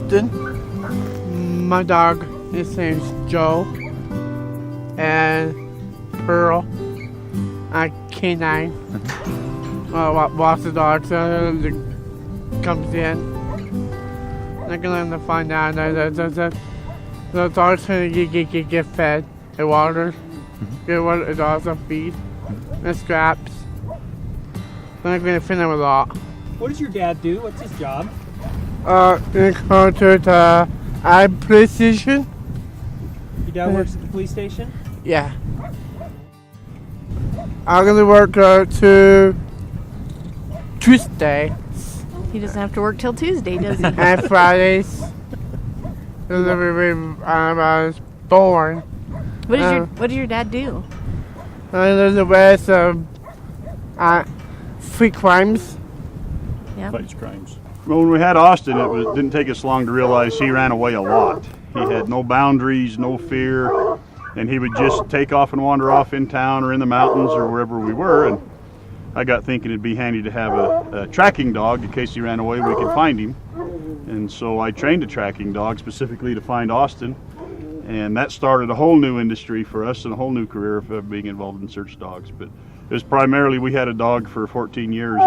Austin. My dog, his name's Joe. And Pearl, a canine. Watch the dog comes in. They're gonna find out that the dog's gonna get fed and water. Get water, it's also feed and scraps. They're gonna feed them a lot. What does your dad do? What's his job? In contact to police station. Your dad works at the police station? Yeah. I'm gonna work to Tuesday He doesn't have to work till Tuesday, does he? and Fridays. I was born. What does your dad do? I live the rest of free crimes. Yeah. Fights crimes. Well, when we had Austin, it didn't take us long to realize he ran away a lot. He had no boundaries, no fear, and he would just take off and wander off in town or in the mountains or wherever we were. And I got thinking it'd be handy to have a tracking dog in case he ran away, we could find him. And so I trained a tracking dog specifically to find Austin. And that started a whole new industry for us and a whole new career of being involved in search dogs. But it was primarily, we had a dog for 14 years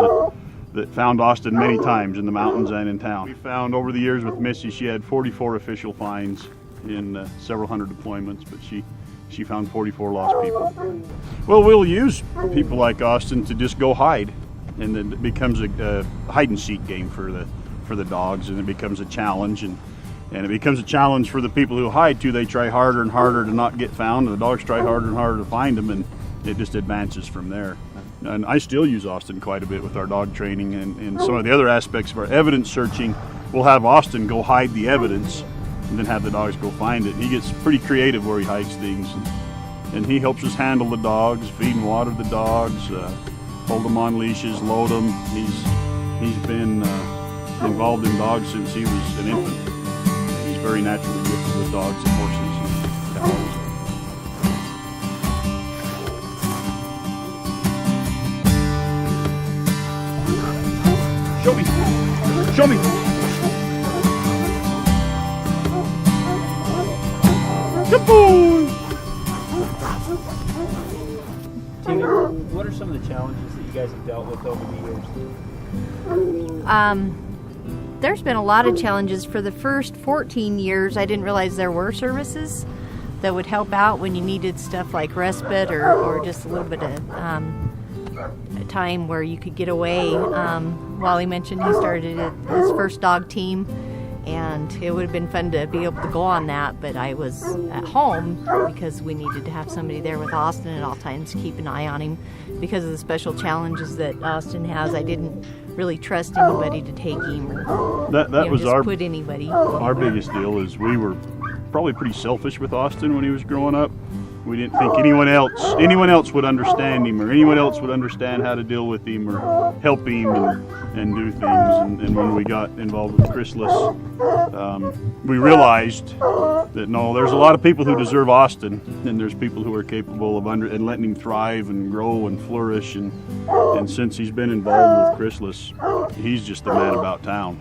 that found Austin many times in the mountains and in town. We found over the years with Missy, she had 44 official finds in several hundred deployments, but she found 44 lost people. Well, we'll use people like Austin to just go hide, and then it becomes a hide and seek game for the dogs, and it becomes a challenge, and it becomes a challenge for the people who hide too. They try harder and harder to not get found, and the dogs try harder and harder to find them, and it just advances from there. And I still use Austin quite a bit with our dog training and some of the other aspects of our evidence searching. We'll have Austin go hide the evidence and then have the dogs go find it. He gets pretty creative where he hides things, and he helps us handle the dogs, feed and water the dogs, hold them on leashes, load them. He's been involved in dogs since he was an infant. He's very naturally gifted with dogs and horses and cows. Show me! Show me! Good boy! Tina, what are some of the challenges that you guys have dealt with over the years? There's been a lot of challenges. For the first 14 years, I didn't realize there were services that would help out when you needed stuff like respite or just a little bit of a time where you could get away. Wally mentioned he started his first dog team, and it would have been fun to be able to go on that, but I was at home because we needed to have somebody there with Austin at all times to keep an eye on him. Because of the special challenges that Austin has, I didn't really trust anybody to take him or That was just our put anybody. Our biggest deal is we were probably pretty selfish with Austin when he was growing up. We didn't think anyone else would understand him, or anyone else would understand how to deal with him or help him and do things. And when we got involved with Chrysalis, we realized that no, there's a lot of people who deserve Austin, and there's people who are capable of and letting him thrive and grow and flourish. And since he's been involved with Chrysalis, he's just the man about town.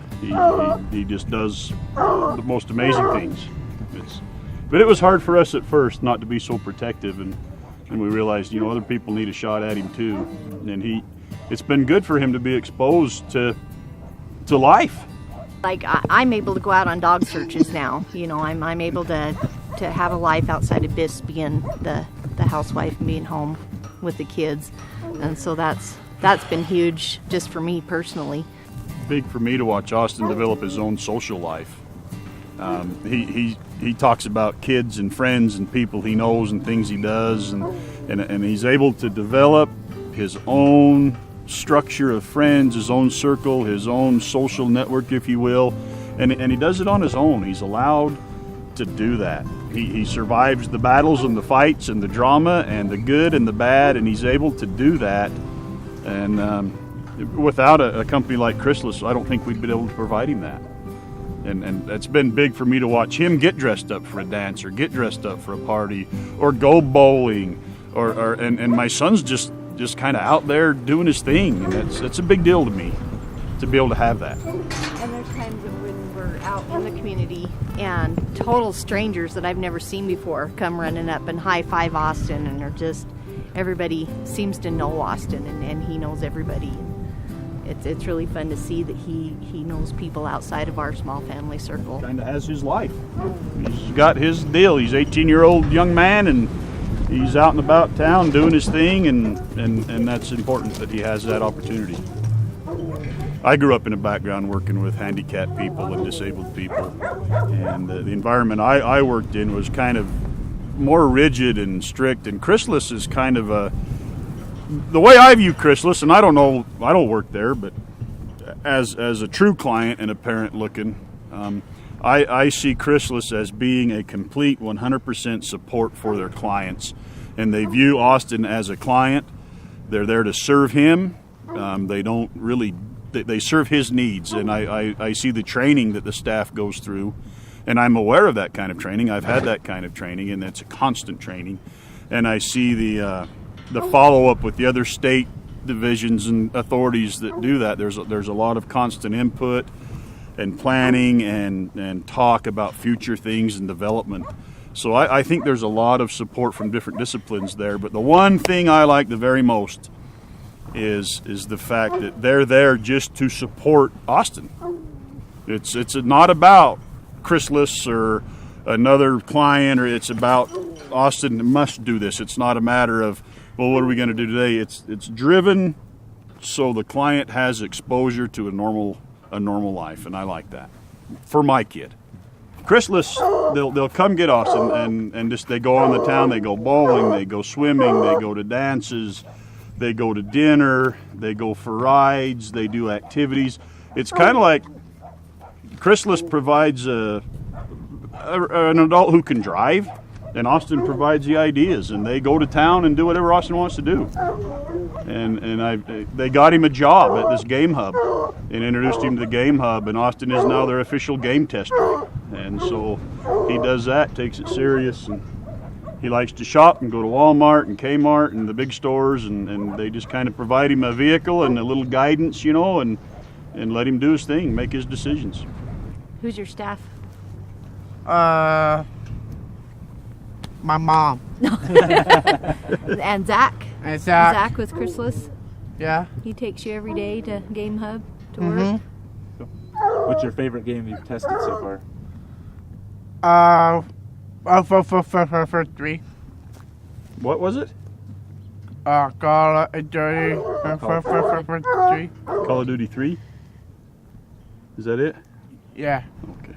He just does the most amazing things. But it was hard for us at first not to be so protective, and we realized, other people need a shot at him too. And it's been good for him to be exposed to life. Like I'm able to go out on dog searches now. I'm able to have a life outside of just being the housewife and being home with the kids, and so that's been huge just for me personally. Big for me to watch Austin develop his own social life. He talks about kids and friends and people he knows and things he does, and he's able to develop his own structure of friends, his own circle, his own social network, if you will, and he does it on his own. He's allowed to do that. He survives the battles and the fights and the drama and the good and the bad, and he's able to do that. And without a company like Chrysalis, I don't think we'd be able to provide him that. And it's been big for me to watch him get dressed up for a dance or get dressed up for a party or go bowling and my son's just kind of out there doing his thing, and it's a big deal to me to be able to have that. And there's times when we're out in the community and total strangers that I've never seen before come running up and high five Austin, and they're just, everybody seems to know Austin, and he knows everybody. It's really fun to see that he knows people outside of our small family circle. Kind of has his life. He's got his deal. He's 18-year-old young man, and he's out and about town doing his thing, and that's important that he has that opportunity. I grew up in a background working with handicapped people and disabled people, and the environment I worked in was kind of more rigid and strict, and Chrysalis is kind of the way I view Chrysalis, and I don't know, I don't work there, but as a true client and a parent looking, I see Chrysalis as being a complete 100% support for their clients, and they view Austin as a client. They're there to serve him. They don't really, they serve his needs, and I see the training that the staff goes through, and I'm aware of that kind of training. I've had that kind of training, and it's a constant training, and I see the follow-up with the other state divisions and authorities that do that. There's a lot of constant input and planning and talk about future things and development. So I think there's a lot of support from different disciplines there. But the one thing I like the very most is the fact that they're there just to support Austin. It's not about Chrysalis or another client, or it's about Austin must do this. It's not a matter of, well, what are we going to do today? It's driven so the client has exposure to a normal life, and I like that for my kid. Chrysalis, they'll come get Austin, and just they go on the town. They go bowling, they go swimming, they go to dances, they go to dinner, they go for rides, they do activities. It's kind of like Chrysalis provides an adult who can drive, and Austin provides the ideas, and they go to town and do whatever Austin wants to do. And they got him a job at this game hub and introduced him to the game hub, and Austin is now their official game tester. And so he does that, takes it serious, and he likes to shop and go to Walmart and Kmart and the big stores, and they just kind of provide him a vehicle and a little guidance, and let him do his thing, make his decisions. Who's your staff? My mom. And Zach? And Zach. Zach with Chrysalis? Yeah. He takes you every day to Game Hub to work? What's your favorite game you've tested so far? For 3. What was it? Call of Duty for 3. Call of Duty 3? Is that it? Yeah. Okay.